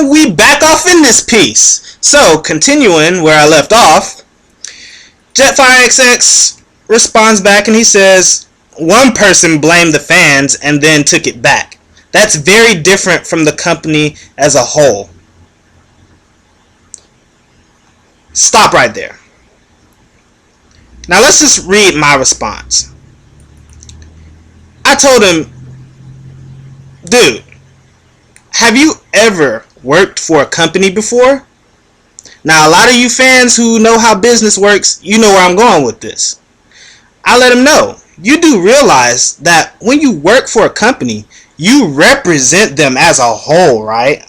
And we back off in this piece. So, continuing where I left off, Jetfire XX responds back and he says, one person blamed the fans and then took it back. That's very different from the company as a whole. Stop right there. Now let's just read my response. I told him, dude, have you ever worked for a company before? Now, a lot of you fans who know how business works, you know where I'm going with this. I let him know, you do realize that when you work for a company, you represent them as a whole, right?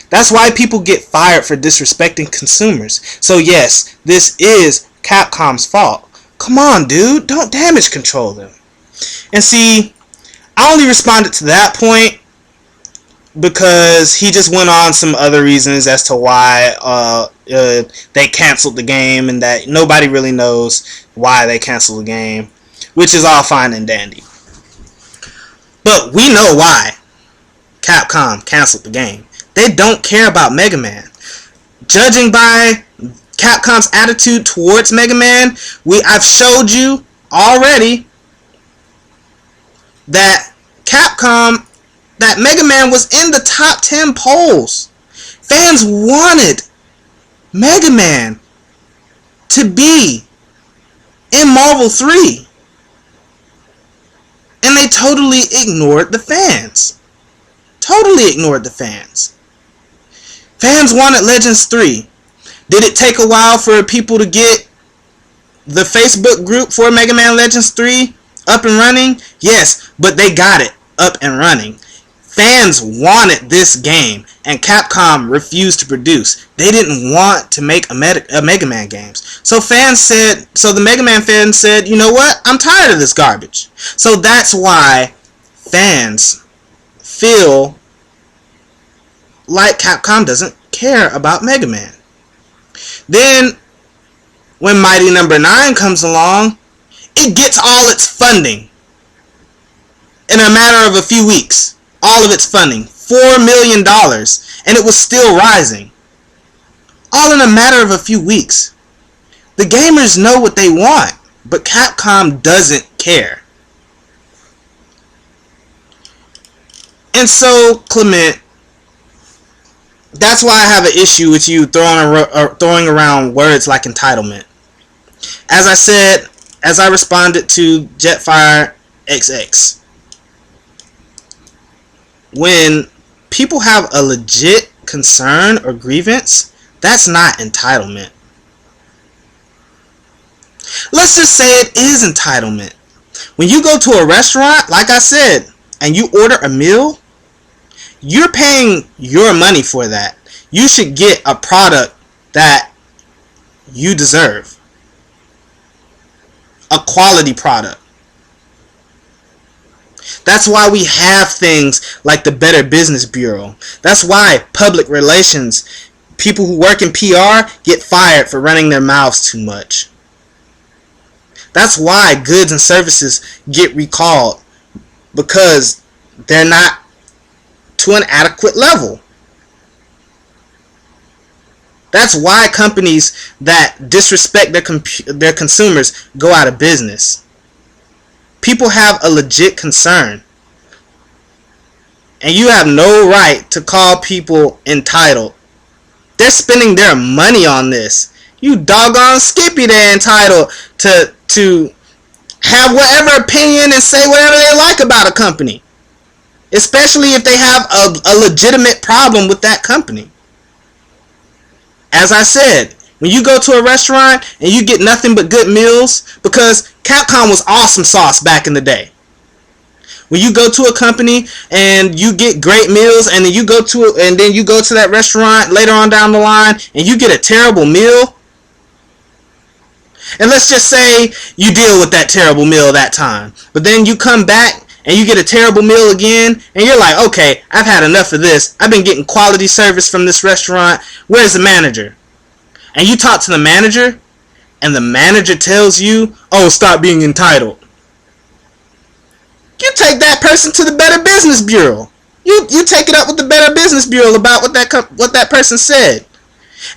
That's why people get fired for disrespecting consumers. So yes, this is Capcom's fault. Come on, dude, don't damage control them. And see, I only responded to that point because he just went on some other reasons as to why they canceled the game, and that nobody really knows why they canceled the game, which is all fine and dandy. But we know why Capcom canceled the game. They don't care about Mega Man. Judging by Capcom's attitude towards Mega Man, I've showed you already that that Mega Man was in the top 10 polls. Fans wanted Mega Man to be in Marvel 3. And they totally ignored the fans. Totally ignored the fans. Fans wanted Legends 3. Did it take a while for people to get the Facebook group for Mega Man Legends 3 up and running? Yes, but they got it up and running. Fans wanted this game, and Capcom refused to produce. They didn't want to make a Mega Man games. So the Mega Man fans said, you know what? I'm tired of this garbage. So that's why fans feel like Capcom doesn't care about Mega Man. Then, when Mighty Number 9 comes along, it gets all its funding in a matter of a few weeks. All of its funding, $4 million, and it was still rising. All in a matter of a few weeks. The gamers know what they want, but Capcom doesn't care. And so, Clement, that's why I have an issue with you throwing around words like entitlement. As I said, as I responded to Jetfire XX, when people have a legit concern or grievance, that's not entitlement. Let's just say it is entitlement. When you go to a restaurant, like I said, and you order a meal, you're paying your money for that. You should get a product that you deserve. A quality product. That's why we have things like the Better Business Bureau. That's why public relations, people who work in PR, get fired for running their mouths too much. That's why goods and services get recalled, because they're not to an adequate level. That's why companies that disrespect their consumers go out of business. People have a legit concern. And you have no right to call people entitled. They're spending their money on this. You doggone skippy, they're entitled to have whatever opinion and say whatever they like about a company. Especially if they have a legitimate problem with that company. As I said, when you go to a restaurant and you get nothing but good meals, because Capcom was awesome sauce back in the day. When you go to a company and you get great meals, and then you go to that restaurant later on down the line and you get a terrible meal, and let's just say you deal with that terrible meal that time, but then you come back and you get a terrible meal again, and you're like, okay, I've had enough of this. I've been getting quality service from this restaurant. Where's the manager? And you talk to the manager, and the manager tells you, oh, stop being entitled. You take that person to the Better Business Bureau. You take it up with the Better business bureau about what that person said,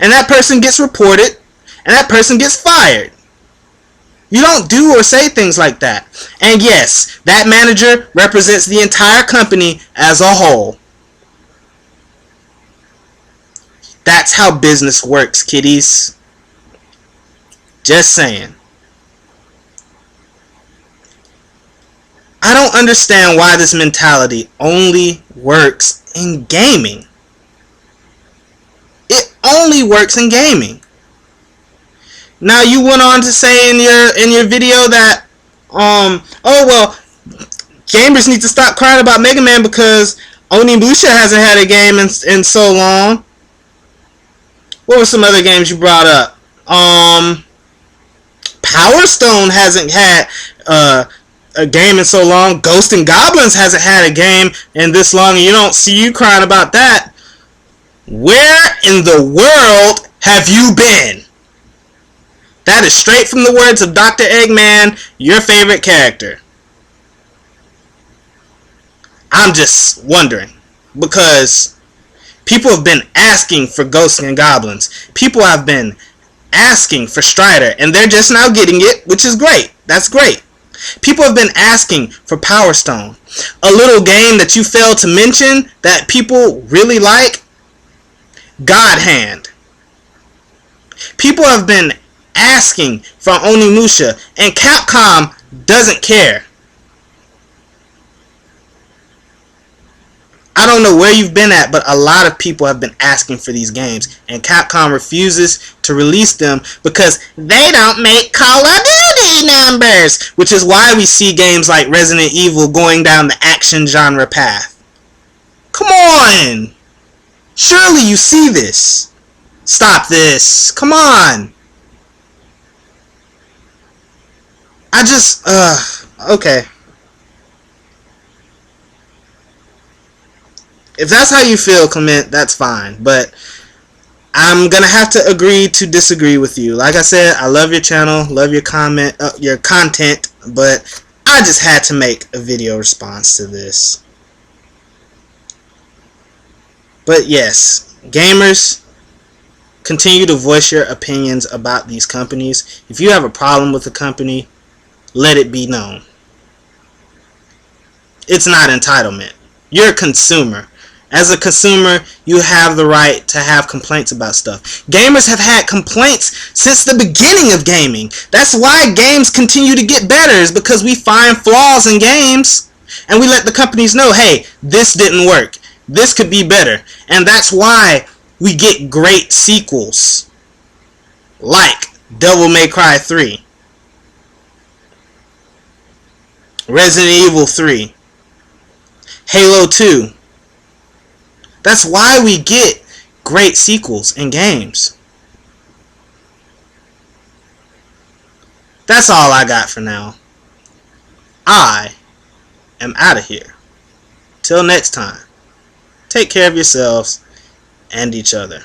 and that person gets reported, and that person gets fired. You don't do or say things like that. And yes, that manager represents the entire company as a whole. That's how business works, kiddies. Just saying. I don't understand why this mentality only works in gaming. It only works in gaming. Now, you went on to say in your video that oh well, gamers need to stop crying about Mega Man because Onimusha hasn't had a game in so long. What were some other games you brought up? Power Stone hasn't had a game in so long. Ghosts and Goblins hasn't had a game in this long, and you don't see you crying about that. Where in the world have you been? That is straight from the words of Dr. Eggman, your favorite character. I'm just wondering, because people have been asking for Ghosts and Goblins. People have been asking for Strider, and they're just now getting it, which is great. That's great. People have been asking for Power Stone. A little game that you failed to mention that people really like, God Hand. People have been asking for Onimusha, and Capcom doesn't care. I don't know where you've been at, but a lot of people have been asking for these games, and Capcom refuses to release them because they don't make Call of Duty numbers, which is why we see games like Resident Evil going down the action genre path. Come on! Surely you see this. Stop this. Come on. Okay. If that's how you feel, Clement, that's fine. But I'm gonna have to agree to disagree with you. Like I said, I love your channel, love your your content, but I just had to make a video response to this. But yes, gamers, continue to voice your opinions about these companies. If you have a problem with the company, let it be known. It's not entitlement. You're a consumer. As a consumer, you have the right to have complaints about stuff. Gamers have had complaints since the beginning of gaming. That's why games continue to get better, is because we find flaws in games and we let the companies know, hey, this didn't work. This could be better. And that's why we get great sequels like Devil May Cry 3, Resident Evil 3, Halo 2. That's why we get great sequels in games. That's all I got for now. I am out of here. Till next time, take care of yourselves and each other.